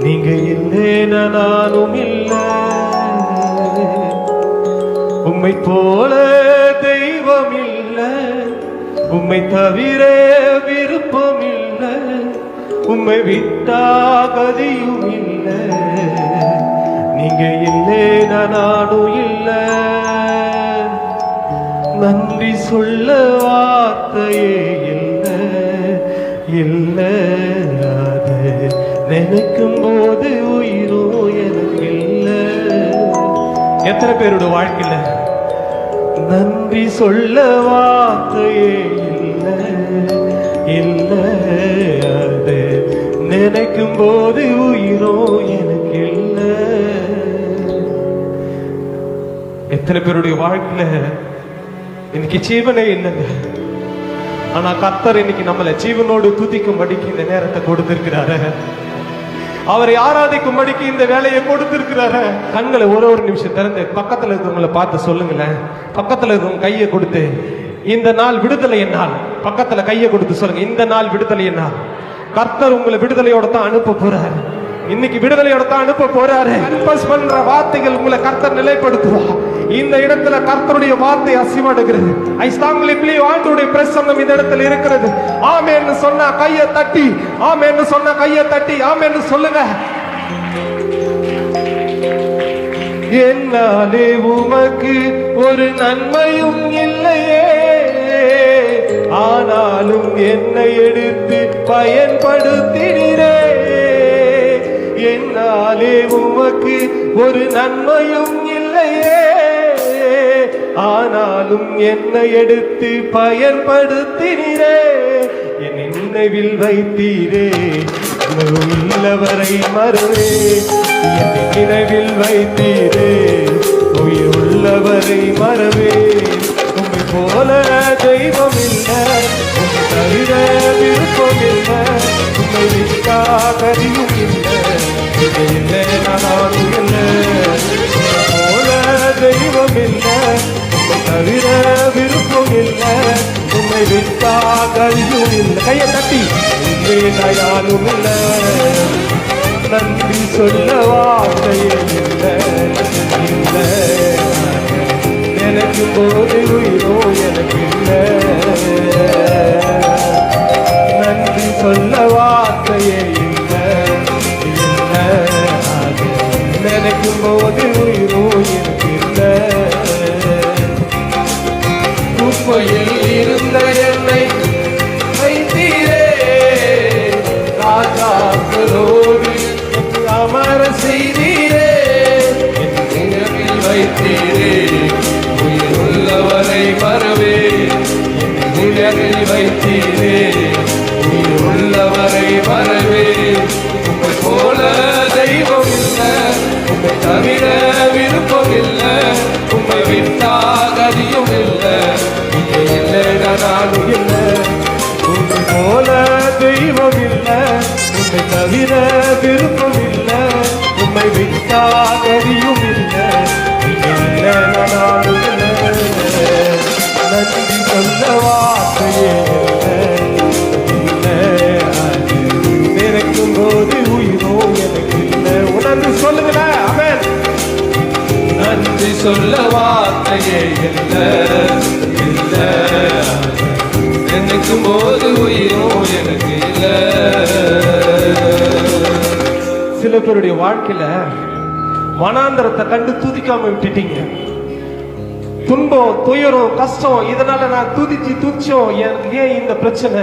நீங்க இல்லேனா நானும் இல்ல, உம்மை போல தெய்வம் இல்ல, உம்மை தவிர விருப்பம் இல்ல, உம்மை விட்டா கதியும் இல்ல. நீங்க இல்லேனா நானும் இல்ல, நன்றி சொல்ல வார்த்தையே இல்ல இல்ல. அது நினைக்கும் போது உயிரோ எனக்கு இல்ல. எத்தனை பேரோட வாழ்க்கையில நன்றி சொல்ல வார்த்தையே இல்ல இல்ல. அது நினைக்கும் போது உயிரோ எனக்கு இல்ல. எத்தனை பேருடைய வாழ்க்கையில இன்னைக்கு ஜீவனே இல்லைங்க, ஆனா கர்த்தர் இன்னைக்கு நம்மளை ஜீவனோடு துதிக்கும்படிக்கு இந்த நேரத்தை கொடுத்திருக்கிறாரு. அவரை ஆராதிக்கும்படிக்கு இந்த வேலையை கொடுத்திருக்கிறாரு. கண்களை ஒரு நிமிஷம் திறந்து பக்கத்துல இருக்கவங்களை பார்த்து சொல்லுங்களேன். பக்கத்துல இருக்கவங்க கையை கொடுத்து, இந்த நாள் விடுதலை என்னால். பக்கத்துல கையை கொடுத்து சொல்லுங்க, இந்த நாள் விடுதலை என்னால். கர்த்தர் உங்களை விடுதலையோட தான் அனுப்ப போறாரு. இன்னைக்கு விடுதலையோட தான் அனுப்ப போறாரு. கன்ஃபஸ் பண்ற வார்த்தைகள் உங்களை கர்த்தர் நிலைப்படுத்துவா. இந்த இடத்துல கர்த்தருடைய வார்த்தை அசைவாடுகிறது. ஐ ஸ்ட்ராங்லி பிலீவ் ஆண்டவருடைய பிரசன்னம் இந்த இடத்துல இருக்கிறது. ஆமென்னு சொன்னா கையை தட்டி, ஆமென்னு சொன்னா கையை தட்டி ஆமென்னு சொல்லுங்க. என்னாலே உமக்கு ஒரு நன்மையும் இல்லையே, ஆனாலும் என்னை எடுத்து பயன்படுத்தினீரே. என்னாலே உமக்கு ஒரு நன்மையும் இல்லையே, ஆனாலும் என்னை எடுத்து பயன்படுத்தினீரே. என் நினைவில் வைத்தீரே, உள்ளவரை மறவே. என் நினைவில் வைத்தீரே, உயிர் உள்ளவரை மறவே. உம்மை போல தெய்வம் இல்லை, உம்மை தவிர விருப்பம் இல்லை, உம்மை விட்டா கதியும் இல்லை. இல்லை நானும் இல்லை, உம்மை போல தெய்வம் இல்லை, உம்மை தவிர விருப்பம் இல்லை, உம்மை விட்டா கதியும் இல்லை. கையை தட்டி, இல்லை நானும் இல்லை, நன்றி சொல்ல வார்த்தையே இல்லை இல்லை. நினைக்கும் போது உயிரோ எனக்கு இல்லை, நன்றி சொல்ல வார்த்தையே இல்லை இல்லை. நினைக்கும் போது உயிரோ எனக்கு இல்லை. குப்பையில் இருந்த என்னை வைத்தீரே, ராஜாக்களோடு அமர செய்தீரே. என் நினைவில் வைத்தீரே, உயிர் உள்ளவரை மறவே. என் நினைவில் வைத்தீரே, உயிர் உள்ளவரை மறவே. உம்மை போல தெய்வம் இல்லை, உம்மை தவிர விருப்பம் இல்லை, உம்மை விட்டா கதியும் இல்லை. இங்கே இல்லை நானும் இல்லை, உம்மை போல தெய்வம் இல்லை, உம்மை தவிர விருப்பம் இல்லை, உம்மை விட்டா கதியும் இல்லை. இங்கே இல்லை நானும் இல்லை, நன்றி சொல்ல வார்த்தையே இல்லை இல்லை. நினைக்கும் போது உயிரோ எனக்கு இல்லை. உணர்ந்து சொல்லுங்களேன். ஆமென். நன்றி சொல்ல வார்த்தையே இல்லை இல்லை. நினைக்கும் போது உயிரோ எனக்கு இல்லை. சில பேருடைய வாழ்க்கையில வனாந்தரத்தை கண்டு துதிக்காம விட்டுட்டீங்க. துன்பம், துயரம், கஷ்டம், இதனால நான் துதிச்சோம். ஏன் இந்த பிரச்சனை,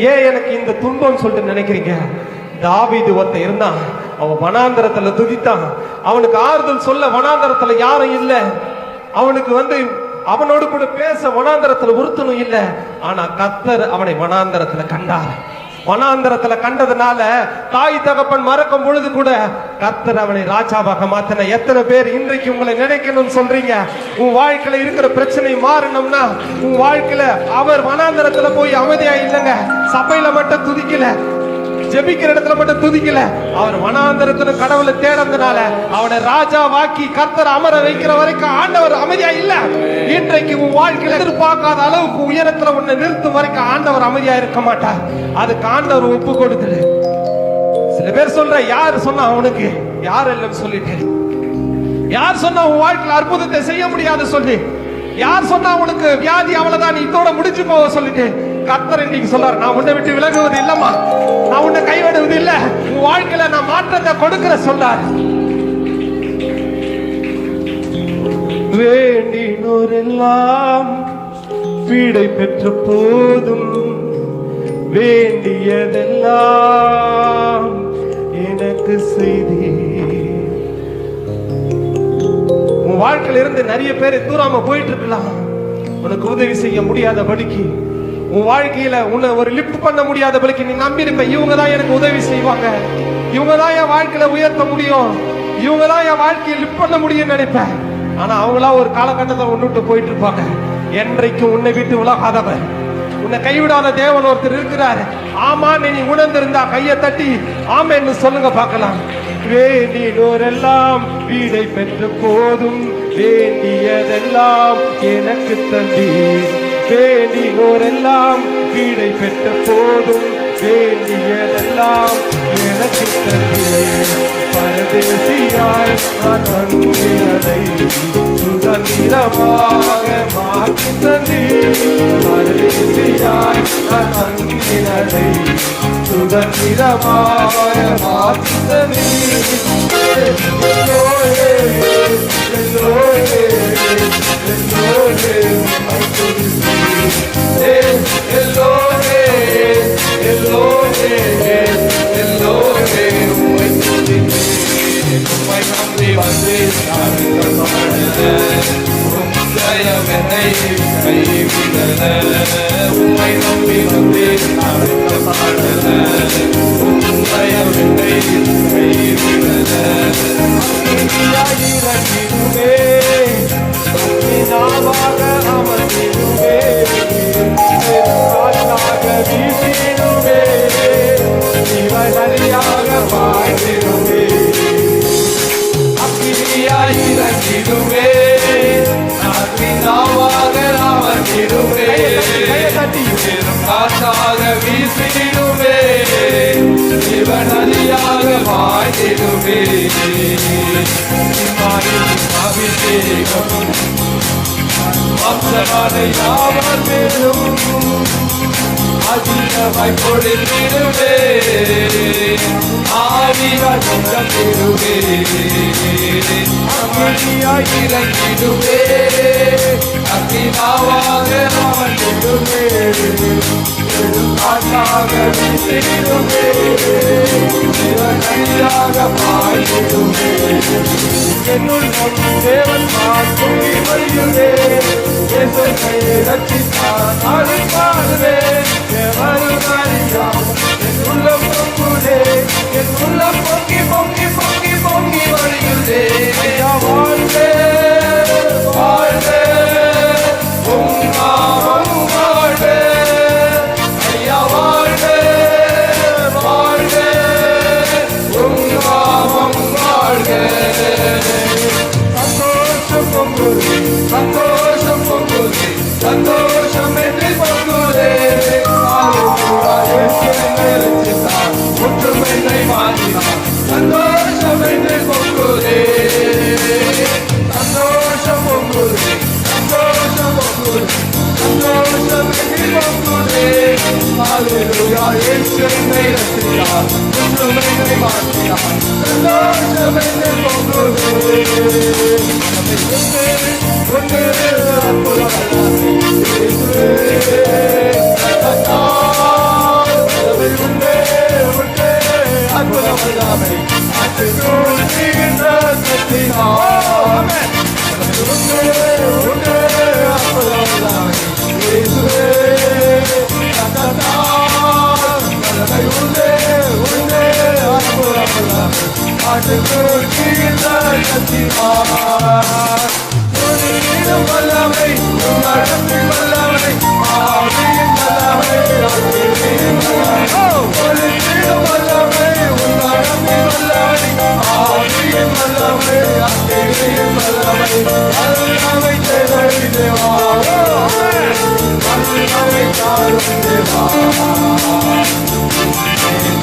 ஏன் எனக்கு இந்த துன்பம் சொல்லிட்டு நினைக்கிறீங்க? தாவீது ஒருத்தன் இருந்தான், அவன் வனாந்தரத்துல துதித்தான். அவனுக்கு ஆறுதல் சொல்ல வனாந்தரத்துல யாரும் இல்ல. அவனுக்கு அவனோடு கூட பேச வனாந்தரத்துல ஒருத்தனும் இல்ல. ஆனா கர்த்தர் அவனை வனாந்தரத்துல கண்டார். வனாந்தரத்துல கண்டதுனால தாய் தகப்பன் மறக்கும் பொழுது கூட கர்த்தர் அவனை ராஜாவாக மாத்தின. எத்தனை பேர் இன்றைக்கு உங்களை நினைக்கணும்னு சொல்றீங்க? உன் வாழ்க்கையில இருக்கிற பிரச்சனை மாறணும்னா, உன் வாழ்க்கையில அவர் வனாந்தரத்துல போய் அமைதியா இல்லைங்க, சபையில மட்டும் துதிக்கல, ஜெபிக்கிற இடத்துல மட்டும் துதிக்கல, அவர் வனாந்தரத்துல கடவுளை தேடந்தனால அவனை ராஜா வாக்கி கர்த்தர் அமர வைக்கிற வரைக்கும் ஆண்டவர் அமைதியா இல்ல. இன்றைக்கு உன் வாழ்க்கையில எதிர்பார்க்காத அளவுக்கு உயரத்துல உன்னை நிறுத்தும் வரைக்கும் ஆண்டவர் அமைதியா இருக்க மாட்டார். அதுக்கு ஆண்டவர் ஒப்பு கொடுத்துரு. சில சில பேர் சொல்ற, யார் சொன்னா அவனுக்கு? யார் இல்லைன்னு சொல்லிட்டு. யார் சொன்னா உன் வாழ்க்கையில் அற்புதத்தை செய்ய முடியாது சொல்லி? யார் சொன்னா உனக்கு வியாதி அவ்வளவுதான், நீ இதோட முடிச்சு போக சொல்லிட்டு? கர்த்தர் இன்னைக்கு சொல்றாரு, நான் உன்னை விட்டு விலகுவது இல்லம்மா, நான் உன்னை கைவிடுவது இல்ல, உன் வாழ்க்கையில நான் மாற்றத்தை கொடுக்கிற சொல்றார். வேண்டினோரெல்லாம் வீடை பெற்ற போதும், வேண்டியதெல்லாம் எனக்கு செய்தி. உன் வாழ்க்கையில இருந்து நிறைய பேர் தூராம போயிட்டு இருக்கலாம். உனக்கு உதவி செய்ய முடியாதபடிக்கு, உன் வாழ்க்கையில உன்னை ஒரு லிப்ட் பண்ண முடியாதபடிக்கு நீ நம்பி இருப்ப, இவங்க தான் எனக்கு உதவி செய்வாங்க, இவங்க தான் என் வாழ்க்கையில உயர்த்த முடியும், இவங்க தான் என் வாழ்க்கையை லிப்ட் பண்ண முடியும் நினைப்பேன். ஆனா அவங்களா ஒரு காலகட்டத்தை ஒன்னுட்டு போயிட்டு இருப்பாங்க. என்றைக்கும் உன்னை விட்டு விலகாதவர், உன்னை கைவிடாத தேவன் ஒருத்தர் இருக்கிறார். ஆமான்னு நீ உணர்ந்திருந்தா கையை தட்டி ஆமென்னு சொல்லுங்க பார்க்கலாம். வேண்டினோரெல்லாம் வீடை பெற்ற போதும், வேண்டியதெல்லாம் எனக்கு தந்தீர். வேண்டினோரெல்லாம் வீடை பெற்ற போதும், வேண்டியதெல்லாம் எனக்கு தந்தீர். பரதேசியாய் நான் வந்ததை சுதந்திரமாக மாற்றி தந்தீர். பரதேசியாய் நான் வந்ததை சுதந்திரமாக மாற்றி தந்தீர். உம்மை நம்பி வந்தேன் காற்றாக வீசிடுவே, சிவனதியாக வாழ்ந்திடுவே. அபிஷேகம் வம்சமனை யாவர் மேலும் அதிகமாய் பொழிந்திடுவே, ஆவிகள் கொண்டிடுவே, அமைதியாய் இறங்கிடுவே, அகிலாவாக அமர்ந்திடுவே, காற்றாக வீசிடுவே, சிவனடியாக பாய்ந்திடுவே. என்னுள் தேவன் மாற்றும் வருகிறே, ரட்சித்தார் நாளை பாடுவேன். எவரும் அறியாம் என் உள்ளம் பொங்குதே, என் உள்ளம் பொங்கி பொங்கி பொங்கி பொங்கி வருகிறே. ஐயா வாழ்வே வாழ்வே உங்காமம் வாழ்வே, ஐயா வாழ்வே வாழ்வே உங்காமம் வாழ்வே. சந்தோஷம் பொங்குதே, சந்தோஷம் பொங்குதே, சந்தோஷம் என்று பொங்குதே. ஒற்றுமையை மாற்றினார், சந்தோஷம் என்று பொங்குதே, சந்தோஷம் பொங்குதே, சந்தோஷம் பொங்குதே, சந்தோஷம் என்று பொங்குதே. ஹல்லேலூயா, இயேசு என்னை ரட்சித்தார், ஒற்றுமையை மாற்றினார், சந்தோஷம் என்று பொங்குதே. வல்லமை நடப்பில் வல்லமை ஆவியின் வல்லமை வல்லமை நடப்பில் வல்லமை ஆவியின் வல்லமை வல்லமை வல்லமை தேவை தேவா, வல்லமை தாரும் தேவா,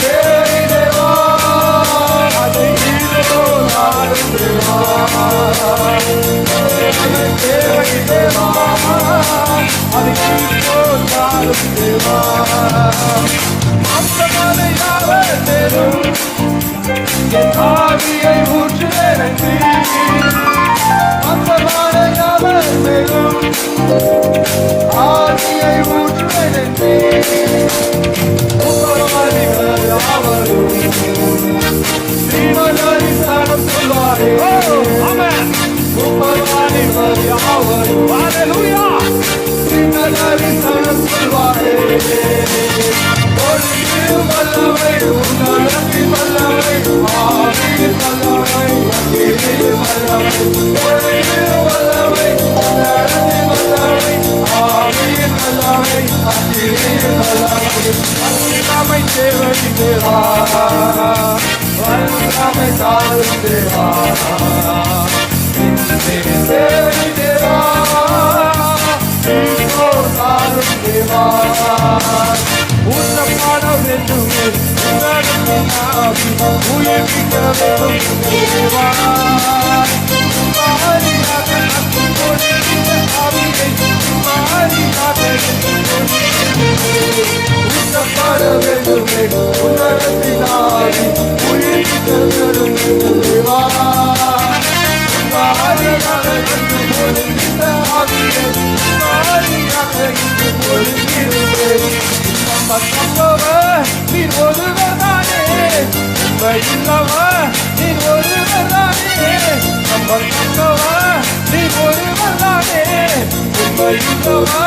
தேவை தேவா, உன்னப்பாட வேண்டுமே உயிர்ப்பிக்க வேண்டும் தேவா உன்னப்பாட வேண்டுமே உன்னதத்தினாரி உயிர்ப்பிக்க வேண்டும் தேவா நீர் ஒருவர்தானே இல்லவா நீர் ஒருவர்தானே நம்ம தங்கவா நீர் ஒருவர்தானே இல்லவா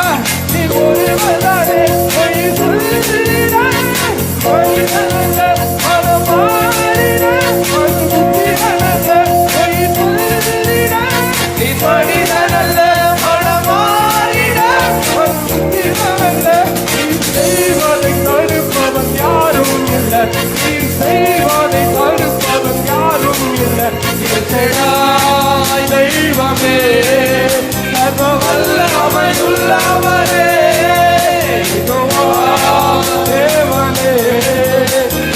நீர் ஒருவர்தானே தெய்வமே சர்வவல்லமை உள்ளவரே தேவனே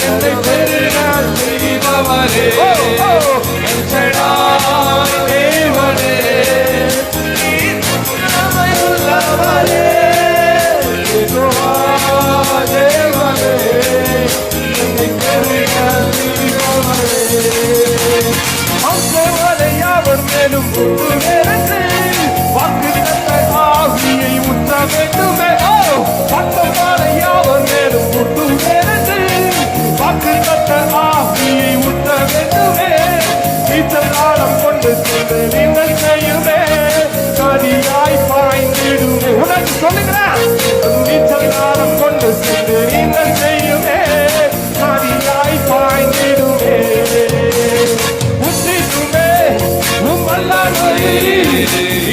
என்னை பெருக செய்பவரே தேவனே உள்ளவரே தேவனே என்னை பெருக செய்பவரே அவர் மேலும் வாக்கு ஆவியை ஊற்ற வேண்டுமே அவர் மேலும் வாக்கு ஆவியை ஊற்ற வேண்டுமே நீச்சலாடம் கொண்டு சென்று நீங்கள் செய்யுமே கரியாய் பாய்ந்திடுமே உனக்கு சொல்லுகிறேன் நீச்சலாடம் கொண்டு சென்று நீங்கள் செய்யுமே கரியாய் பாய்ந்திடுமே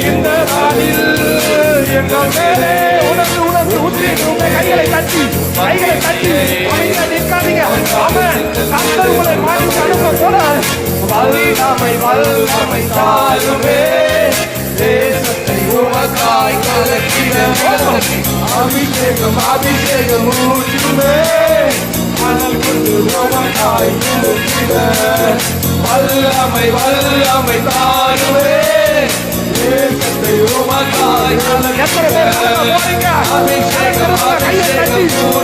இந்த நாளில் எங்கள் மேலே உணர்ந்து உணர்ந்து ஊற்றிடுமே கைகளை தட்டி நிற்காதீங்க அவன் கர்த்தர் உங்களை மாற்றி அனுப்ப போல வல்லமை தாருமே தேசத்தை உமக்காய் கலக்கிட அபிஷேகம் ஊற்றுமே மணல் கொண்டு உமக்காய் கலக்கிட வல்லமை தாருமே தேசத்தை உமக்காய் கலக்கிட அபிஷேகம் ஊற்றுமே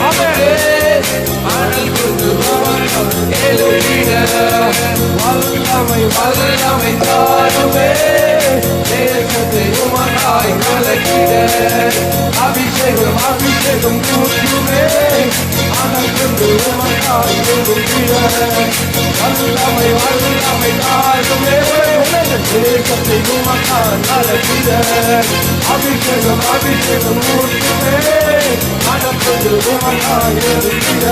மணல் கொண்டு வல்லமை தாருமே தேசத்தை உமக்காய் கலக்கிட அபிஷேகம் ஊற்றுமே மணல் கொண்டு உமக்காய் கலக்கிட வல்லமை தாருமே தேசத்தை உமக்காய் கலக்கிட அபிஷேகம் ஊற்றுமே மணல் கொண்டு உமக்காய் கலக்கிட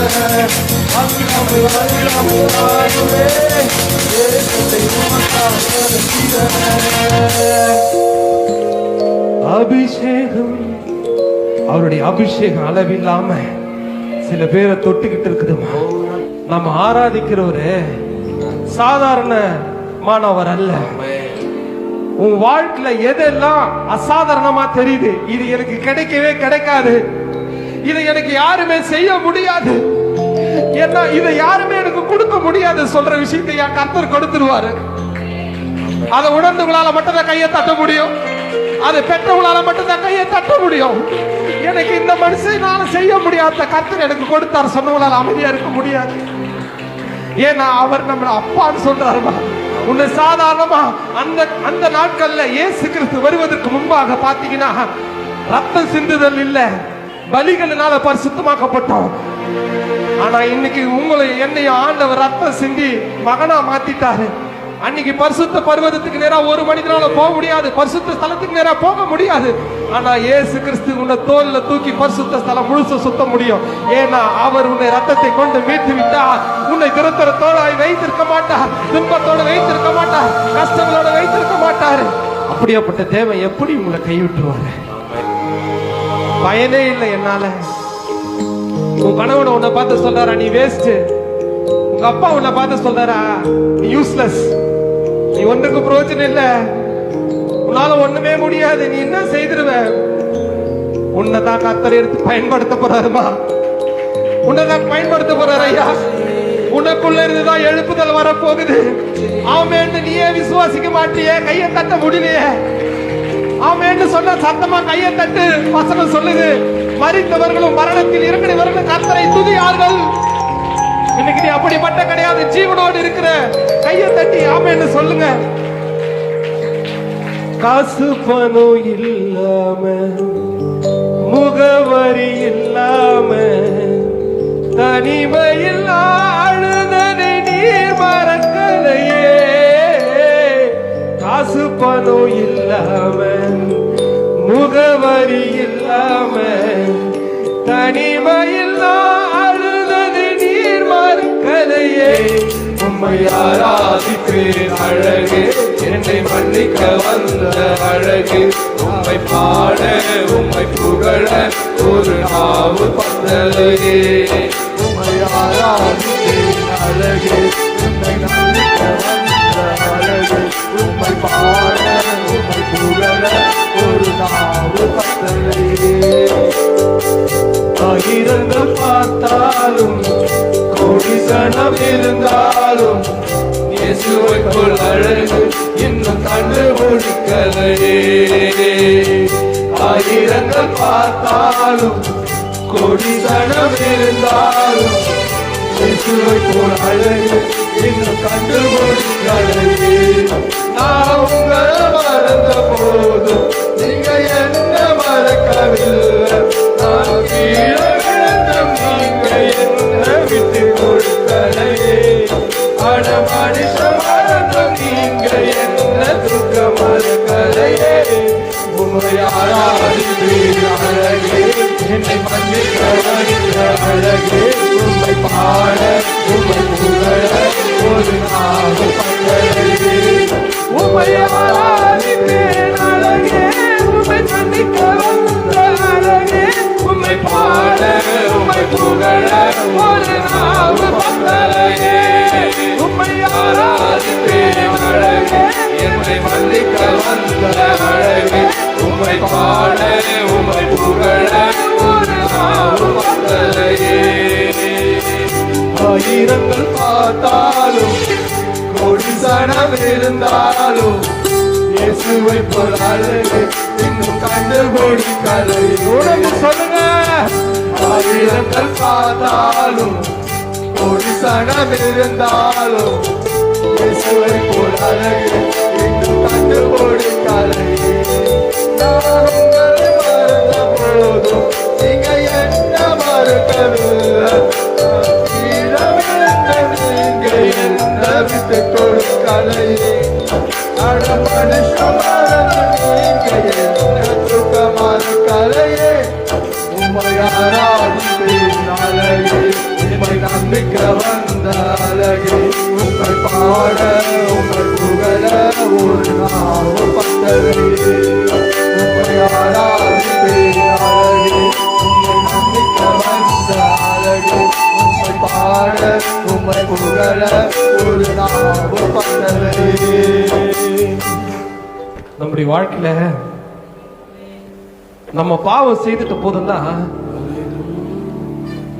வல்லமை தாருமே தேசத்தை உமக்காய் கலக்கிட அபிஷேகம் அவருடைய அபிஷேகம் அளவில்லாம சில பேரை தொட்டுக்கிட்டு இருக்குதுமா. நம்ம ஆராதிக்கிறவரு சாதாரணமானவர் அல்ல. உன் வாழ்க்கையில எதெல்லாம் அசாதாரணமா தெரியுது, இது எனக்கு கிடைக்கவே கிடைக்காது, இதை எனக்கு யாருமே செய்ய முடியாது, ஏன்னா இதை யாருமே எனக்கு கொடுக்க முடியாது சொல்ற விஷயத்தை என் கர்த்தர் கொடுத்துருவாரு. அதை உணர்ந்தவங்களால மட்டும் தான் கையை தட்ட முடியும், அதை பெற்றவங்களால மட்டும் தான் கையை தட்ட முடியும். எனக்கு இந்த மனுஷனால செய்ய முடியாத கர்த்தர் எனக்கு கொடுத்தார் சொன்னவங்களால அமைதியா இருக்க முடியாது. ஏன்னா அவர் நம்ம அப்பான்னு சொல்றாருமா. உன்னை சாதாரணமா அந்த நாட்கள்ல இயேசு கிறிஸ்து வருவதற்கு முன்பாக பாத்தீங்கன்னா ரத்தம் சிந்துதல் இல்ல, பலிகளினால பரிசுத்தமாக்கப்பட்டோம். ஆனா இன்னைக்கு உங்களை என்னையும் ஆண்டவர் ரத்தம் சிந்தி மகனா மாத்திட்டாரு. அன்னைக்கு பரிசுத்த பர்வதத்துக்கு நேரா ஒரு மனிதனால போக முடியாது, பரிசுத்த ஸ்தலத்துக்கு நேரா போக முடியாது. ஆனா இயேசு கிறிஸ்து உன்னை தோல்ல தூக்கி பரிசுத்த ஸ்தலம் முழுச சுத்த முடியும். ஏன்னா அவர் உன்னை ரத்தத்தை கொண்டு மீட்டு விட்டார். உன்னை திருத்தரத்தோடாய் வைத்திருக்க மாட்டார், துன்பத்தோடு வைத்திருக்க மாட்டார், கஷ்டங்களோட வைத்திருக்க மாட்டார். அப்படியாப்பட்ட தேவை எப்படி உங்களை கைவிட்டுருவாரு? பயனே இல்லை என்னால. உன் கணவனை உன்னை பார்த்து சொல்றாரா நீ வேஸ்ட்? உங்க அப்பா உன்னை பார்த்து சொல்றாரா நீ யூஸ்லெஸ், நீ ஒன்றுக்கு பிரயோஜனம் இல்ல, உன்னால ஒண்ணுமே முடியாது, நீ என்ன செய்திருவ? உன்னைதான் கர்த்தர் எடுத்து பயன்படுத்த போறாருமா, உன்னைதான் பயன்படுத்த போறாரு ஐயா. உனக்குள்ள இருந்துதான் எழுப்புதல் வரப்போகுது. ஆமென்னு நீயே விசுவாசிக்க மாட்டியே, கையை தட்ட முடியலையே. ஆமென்னு சொன்ன சத்தமா கையை தட்டு. வசனம் சொல்லுது, மரித்தவர்களும் மரணத்தில் இருக்கிறவர்களும் கர்த்தரை துதியார்கள். இன்னைக்கு நீ அப்படிப்பட்ட கிடையாது, ஜீவனோடு இருக்கிற. கையை தட்டி ஆமென்னு சொல்லுங்க. காசு பணம் இல்லாம, முகவரி இல்லாம, தனிமையில் அழுதனை நீர் மறக்கலையே. காசு பணம் இல்லாம, முகவரி இல்லாம, தனிமையில் அழுதனை நீர் மறக்கலையே. உம்மை ஆராதிப்பேன் அழகே, என்னை மன்னிக்க வந்த அழகே. உம்மை பாட உம்மை புகழ ஒரு நாவு பத்தலையே. உம்மை ஆராதிப்பேன் அழகே, என்னை மன்னிக்க வந்த அழகே. உம்மை பாட உம்மை புகழ ஒரு நாவு பத்தலையே. ஆயிரங்கள் பார்த்தாலும், கோடி சனம் இருந்தாலும், இயேசுவை போல் அழகு இன்னும் கண்டுபிடிக்கலையே. ஆயிரங்கள் பார்த்தாலும், கோடி சனம் இருந்தாலும், இயேசுவை போல் அழகு இன்னும் கண்டுபிடிக்கலையே. நான் உங்களை மறந்த போதும் நீங்க என்ன மறக்கவில்லை. நான் கீழே விழுந்தும் நீங்க என்ன விட்டு கொடுக்கலையே. அட மனுஷன் மறந்தும் நீங்க என்ன துக்க மறக்கலையே. உம்மை ஆராதிப்பேன் அழகே, என்னை மன்னிக்க வந்த அழகே. உம்மை பாட உம்மை புகழ ஒரு நாவு பத்தலையே. உம்மை ஆராதிப்பேன் அழகே, உம்மை மன்னிக்க வந்த அழகே. உம்மை பாட உம்மை புகழ ஒரு நாவு பத்தலையே. உம்மை ஆராதிப்பேன் அழகே, என்னை மன்னிக்க வந்த அழகே. உம்மை பாட உம்மை புகழ ஒரு நாவு பத்தலையே. ஆயிரங்கள் பார்த்தாலும், கோடி சனம் இருந்தாலும், இயேசுவை போல் அழகு இன்னும் கண்டுபிடிக்கலையே. உடம்பு சொல்லுங்க. ஆயிரங்கள் பார்த்தாலும், கோடி சனம் இருந்தாலும், இயேசுவை போல் அழகு இன்னும் கண்டுபிடிக்கலையே. நான் உங்களை மறந்த போதும் நீங்க என்ன மறக்கவில்லை. கீழே விழுந்த நீங்க என்ன விட்டு கொடுக்கலையே. அட மனுஷன் மறந்து நீங்க என்ன துக்க மறக்கலையே. உம்மை ஆராதிப்பேன் அழகே, உம்மை நம்பிக்க வந்த அழகே. உம்மை பாட உம்மை புகழ ஒரு நாவு பத்தலையே. உம்மை ஆராதிப்பேன் அழகே, உம்மை நம்பிக்க வந்த அழகே. உம்மை பாட உம்மை புகழ ஒரு நாவு பத்தலையே. நம்முடைய வாழ்க்கையில நம்ம பாவம் செய்துட்ட போதும்தான்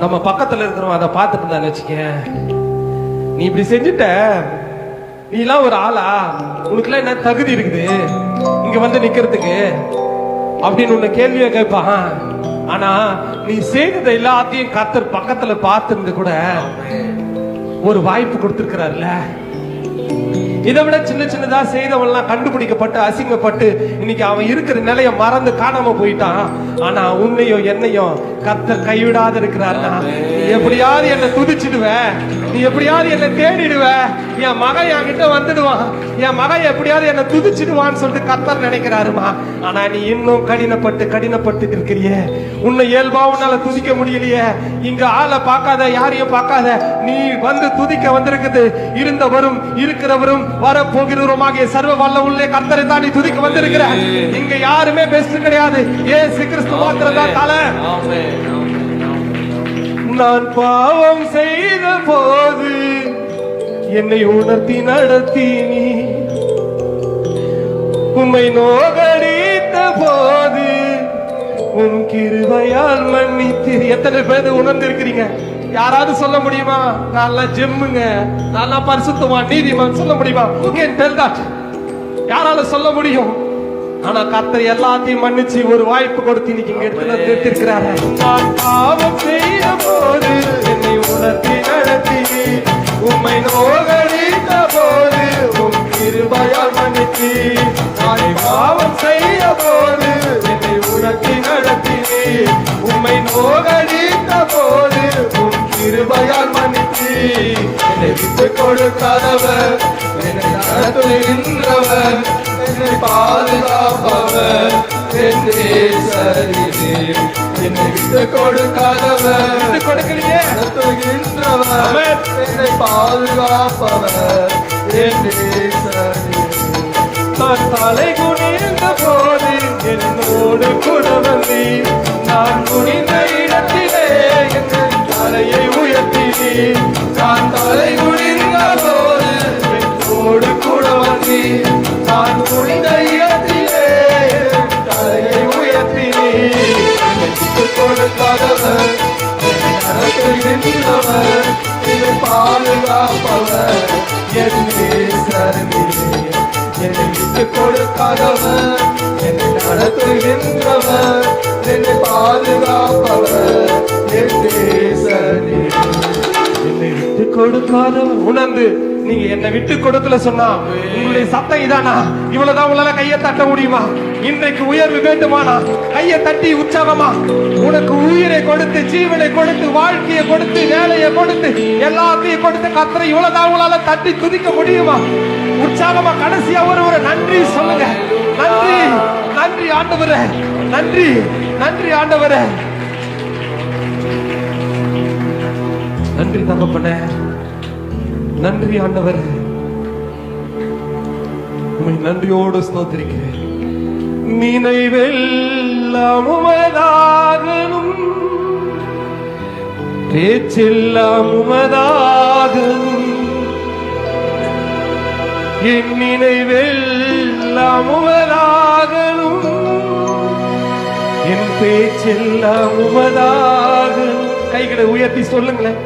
நம்ம பக்கத்துல இருக்கிறோம் அதை பார்த்துட்டு இருந்தான்னு வச்சுக்க, நீ இப்படி செஞ்சுட்ட, நீ எல்லாம் ஒரு ஆளா, உனக்குலாம் என்ன தகுதி இருக்குது இங்க வந்து நிக்கிறதுக்கு அப்படின்னு உன்னை கேள்வியா கேட்பான். ஆனா நீ செய்ததை எல்லாத்தையும் கர்த்தர் பக்கத்துல பார்த்திருந்து கூட ஒரு வாய்ப்பு கொடுத்திருக்கிறாருல. இதை விட சின்ன சின்னதா செய்தவன்லாம் கண்டுபிடிக்கப்பட்டு அசிங்கப்பட்டு இன்னைக்கு அவன் இருக்கிற நிலைய மறந்து காணாம போயிட்டான். ஆனா உன்னையும் என்னையும் கர்த்தர் கைவிடாத இருக்கிறாருன்னா எப்படியாவது என்ன துதிச்சிடுவேன், நீ எப்படியாவது என்னை தேடிடுவ, என் மகன் என்கிட்ட வந்துடுவான், என் மகன் எப்படியாவது என்னை துதிச்சிடுவான்னு சொல்லிட்டு கர்த்தர் நினைக்கிறாருமா. ஆனா நீ இன்னும் கடினப்பட்டு இருக்கிறியே. உன்னை இயல்பா உன்னால துதிக்க முடியலையே. இங்க ஆளை பார்க்காத, யாரையும் பார்க்காத, நீ வந்து துதிக்க வந்திருக்குது இருந்தவரும் இருக்கிறவரும் வரப்போகிறவருமாகிய சர்வ வல்ல உள்ளே கர்த்தரை தான் நீ துதிக்க வந்திருக்கிற. இங்க யாருமே பெஸ்ட் கிடையாது, இயேசு கிறிஸ்து மாத்திரம் தான் தலை. நான் பாவம் செய்த போது என்னை உணர்த்தி நடத்தி நீ, உம்மை நோகடித்த போது உன் கிருபையால் மன்னித்தீர். எத்தனை பேர் உணர்ந்திருக்கிறீங்க? யாராவது சொல்ல முடியுமா? நான் ஜெம்முங்க, நான் பரிசுத்தவான், நீதிமான் சொல்ல முடியுமா? யாரால சொல்ல முடியும்? ஆனா கர்த்தர் எல்லாத்தையும் மன்னிச்சு ஒரு வாய்ப்பு கொடுத்து இன்னைக்கு இங்க இடத்துல நிறுத்திருக்கிறாரு. நான் பாவம் செய்த போது என்னை உணர்த்தி நடத்தி, உம்மை நோகடித்த போது உன் கிருபையால் மன்னித்து. நான் பாவம் செய்த போது என்னை உணர்த்தி நடத்தி, உம்மை நோகடித்த போது உன் கிருபையால் மன்னித்து. என்னை விட்டு கொடுக்காதவர், என்னை நடத்துகின்றவர், என்னை பாதுகாப்பவர், என்னை விட்டு கொடுக்காதவர், விட்டு கொடுக்கலையே, நடத்துகின்றவர், என்னை பாதுகாப்பவர், நான் தலை குனிந்த போது என்னோடு கூட வந்தீர். நான் குனிந்த இடத்திலே என் தலையை உயர்த்தினீர். நான் தலை குனிந்த போது என்னோடு கூட வந்தீர். நான் குனிந்த இடத்திலே என் தலையை உயர்த்தினீர். என்னை விட்டுக் கொடுக்காதவர், என்னை நடத்துகின்றவர், என்னை பாதுகாப்பவர், என் நேசரே. என்னை விட்டுக் கொடுக்காதவர், என்னை நடத்துகின்றவர், என்னை பாதுகாப்பவர், என் நேசரே. என்னை விட்டு கொடுக்காதவர். உணர்ந்து நீங்க என்னை விட்டு கொடுக்கல சொன்னா உங்களுடைய சத்தம் இதானா? இவ்வளவுதான் உங்களால கையை தட்ட முடியுமா? இன்றைக்கு உயர்வு வேண்டுமானா கையை தட்டி உற்சாகமா, உனக்கு உயிரை கொடுத்து, ஜீவனை கொடுத்து, வாழ்க்கையை கொடுத்து, வேலையை கொடுத்து, எல்லாத்தையும் கொடுத்து கர்த்தரை இவ்வளவுதான் உங்களால தட்டி துதிக்க முடியுமா? உற்சாகமா கடைசியா ஒரு நன்றி சொல்லுங்க. நன்றி, நன்றி ஆண்டவரே, நன்றி, நன்றி ஆண்டவரே, நன்றி தகப்பனே, நன்றி ஆண்டவரே. உம்மை நன்றியோடு ஸ்தோத்திரிக்கிறேன். நினைவெல்லாம் உமதாகணும், பேச்செல்லாம் உமதாகணும், என் நினைவெல்லாம் உமதாகணும், என் பேச்செல்லாம் உமதாகணும். கைகளை உயர்த்தி சொல்லுங்களேன்.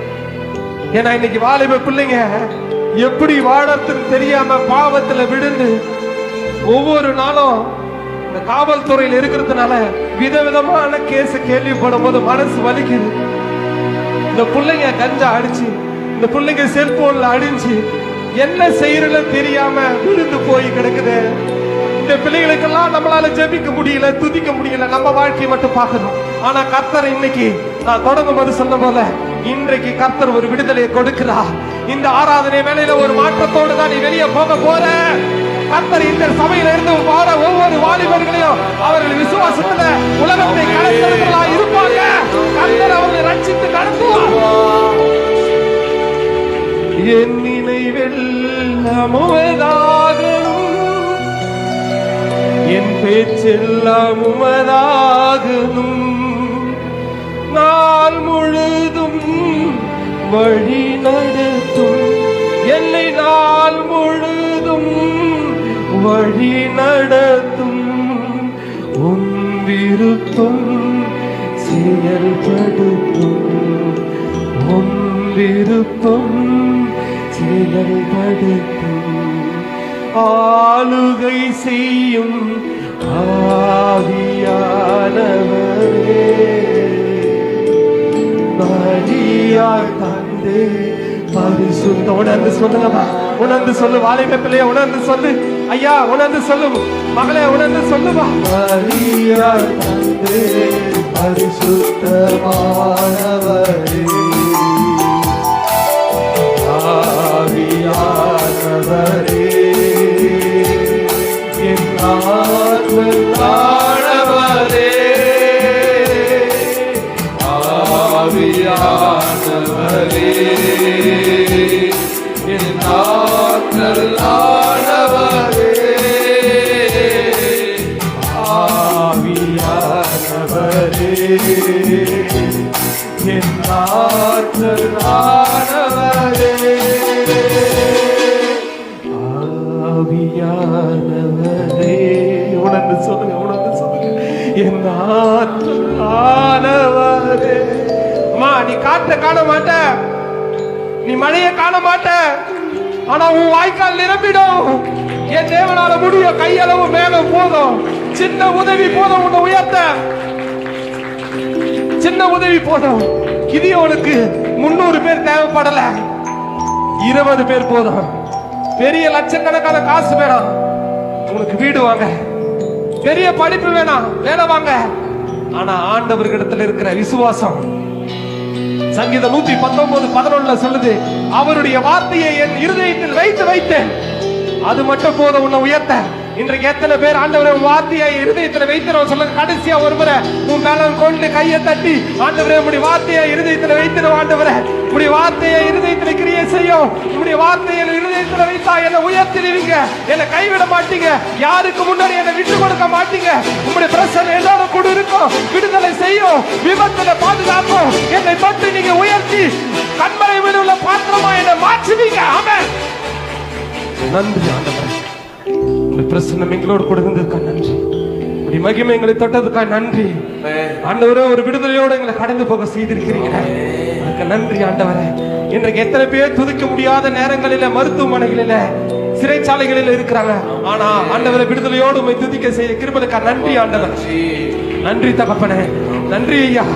ஏன்னா இன்னைக்கு வாலிப பிள்ளைங்க எப்படி வாழறதுன்னு தெரியாம பாவத்துல விழுந்து ஒவ்வொரு நாளும் இந்த காவல்துறையில் இருக்கிறதுனால விதவிதமான கேஸ் கேள்விப்படும் போது மனசு வலிக்குது. இந்த பிள்ளைங்க கஞ்சா அடிச்சு, இந்த பிள்ளைங்க செல்போன்ல அடிச்சு என்ன செய்யறதுன்னு தெரியாம விழுந்து போய் கிடக்குது. இந்த பிள்ளைகளுக்கெல்லாம் நம்மளால ஜெபிக்க முடியல, துதிக்க முடியல, நம்ம வாழ்க்கையை மட்டும் பார்க்கணும். ஆனா கர்த்தர் இன்னைக்கு நான் தொடங்கும் போது சொன்ன போல இன்றைக்கு கர்த்தர் ஒரு விடுதலையை கொடுக்கிறார். இந்த ஆராதனை வேளையில ஒரு மாற்றத்தோடு தான் நீ வெளியே போக போற. கர்த்தர் இந்த சபையில இருந்து வார ஒவ்வொரு வாலிபர்களையும் அவர்கள் விசுவாசத்துல உலகத்தை கடத்தவர்களா இருப்பாங்க. கர்த்தர் அவர்களை ரட்சித்து நடத்துவார். என் நினைவெல்லாம் உமதாகணும், என் பேச்செல்லாம் உமதாகணும், நாள் முழுதும் வழி நடத்தும் என்னை, நாள் முழுதும் வழி நடத்தும் உன் விருப்பம் செயல்படுத்தும், உன் விருப்பம் செயல்படுத்தும். ஆளுகை செய்யும் ஆவியானவரே, மரியாள் தந்தே பரிசுத்த. உணர்ந்து சொல்லுங்கம்மா, உணர்ந்து சொல்லு. வாலிப பிள்ளைய உணர்ந்து சொல்லு. ஐயா உணர்ந்து சொல்லு. மகளே உணர்ந்து சொல்லுவா. மரியாள் தந்தே பரிசுத்தமானவரே, என் ஆத்மனானவரே, ஆவியானவரே, என் ஆற்றலானவரே, ஆவியானவரே, என் ஆற்றலானவரே, ஆவியானவரே. உணர்ந்து சொல்லுங்க, உணர்ந்து சொல்லுங்க. என் ஆற்றலானவரே. அம்மா, நீ காற்ற காண மாட்ட, நீ மழையை காண மாட்ட, ஆனா உன் வாய்க்கால் நிரம்பிடும். என் தேவனால முடியும். கையளவு மேகம் போதும், சின்ன உதவி போதும் உன்னை உயர்த்த. சின்ன உதவி போதும். கிதியோனுக்கு 300 பேர் தேவைப்படல, 20 பேர் போதும். பெரிய லட்சக்கணக்கான காசு வேணாம், உனக்கு வீடு வாங்க. பெரிய படிப்பு வேணாம், வேலை வாங்க. ஆனா ஆண்டவர்களிடத்தில் இருக்கிற விசுவாசம். சங்கீதம் 119:11 சொல்லுது, அவருடைய வார்த்தையை என் இருதயத்தில் வைத்து வைத்தேன், அது மட்டும் போதும் உன்னை உயர்த்த. இன்றைக்கு எத்தனை பேர் ஆண்டவரே உன் வார்த்தையை இருதயத்துல வைத்திரும் சொல்லுங்க. கடைசியா ஒரு முறை உன் மேலம் கொண்டு கையை தட்டி, ஆண்டவரே உம்முடைய வார்த்தையை இருதயத்துல வைத்திரும். ஆண்டவரே உம்முடைய வார்த்தையை இருதயத்துல கிரியை செய்யும். உம்முடைய வார்த்தையை இருதயத்துல வைத்தா என்னை உயர்த்திடுவீங்க, என்னை கைவிட மாட்டீங்க, யாருக்கு முன்னாடி என்னை விட்டு கொடுக்க மாட்டீங்க. உம்முடைய பிரசன்னம் என்னோட கூட இருக்கும், விடுதலை செய்யும், விபத்துல பாதுகாக்கும். என்னை தொட்டு நீங்க உயர்த்தி கண்மறை வீடு உள்ள பாத்திரமா என்னை மாற்றுவீங்க. ஆமென். நன்றி ஆண்டவரே, பிரசன்னம் எங்களோடு கூட இருந்ததுக்கா நன்றி. உடைய மகிமை எங்களை தொட்டதுக்கா நன்றி ஆண்டவரே. ஒரு விடுதலையோடு எங்களை கடந்து போக செய்திருக்கிறீங்க, அதுக்கு நன்றி ஆண்டவரே. இன்றைக்கு எத்தனை பேர் துதிக்க முடியாத நேரங்களில, மருத்துவமனைகளில, சிறைச்சாலைகளில் இருக்கிறாங்க. ஆனா ஆண்டவரை விடுதலையோடு உம்மை துதிக்க செய்ய கிருபைக்கா நன்றி ஆண்டவர். நன்றி தகப்பனே, நன்றி ஐயா,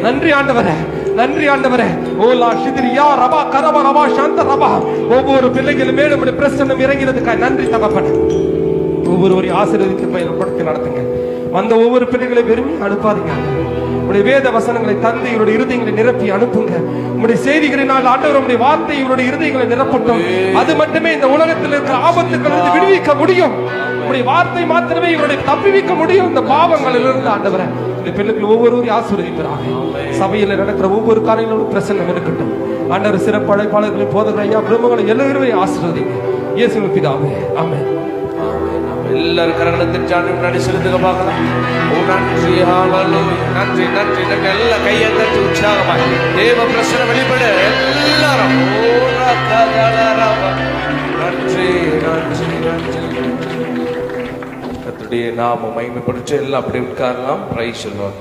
நன்றி ஆண்டவரே, நன்றி ஆண்டவரே. ஓலா சிதிரியா ரபா கரபா ரபா சாந்த ரபா. ஒவ்வொரு பிள்ளைகளும் மேலும் உம்முடைய பிரசன்னம் இறங்கிறதுக்காக நன்றி தகப்பனே. ஒவ்வொருவரையும் ஆசீர்வதித்து பயன்படுத்தி நடத்துங்க. வந்த ஒவ்வொரு பிள்ளைகளை விரும்பி அனுப்பாதீங்க. உடைய வேத வசனங்களை தந்து இவருடைய இருதயங்களை நிரப்பி அனுப்புங்க. உடைய செய்திகளினால் ஆண்டவர் உடைய வார்த்தை இவருடைய இருதயங்களை நிரப்பட்டும். அது மட்டுமே இந்த உலகத்தில் இருக்கிற ஆபத்துக்களிலிருந்து விடுவிக்க முடியும். உடைய வார்த்தை மாத்திரமே இவருடைய தப்பிவிக்க முடியும் இந்த பாவங்களிலிருந்து. ஆண்டவரை இந்த பிள்ளைகள் ஒவ்வொருவரையும் ஆசீர்வதிக்கிறாங்க. சபையில் நடக்கிற ஒவ்வொரு காரியங்களும் பிரசன்னம் இருக்கட்டும். ஆண்டவர் சிறப்பு அழைப்பாளர்களை, போதகர் ஐயா, குடும்பங்களை எல்லாருமே ஆசீர்வதிங்க. இயேசுவின் பிதாவே, ஆமென். எல்லாரும் கரங்களை சாட்டி முன்னாடி செலுத்துக பார்க்கலாம். ஓ நன்றி, ஹalleluya, நன்றி நன்றி நன்றி. எல்லாம் கையை தட்டி உற்சாகமாய் தேவ பிரசன்னம் வெளிப்பட எல்லாரும். ஓ ரகதலரவ. நன்றி நன்றி நன்றி. கர்த்தருடைய நாமம் மகிமைப்படுச்சு. எல்லாம் அப்படியே உட்காரலாம். Praise the Lord.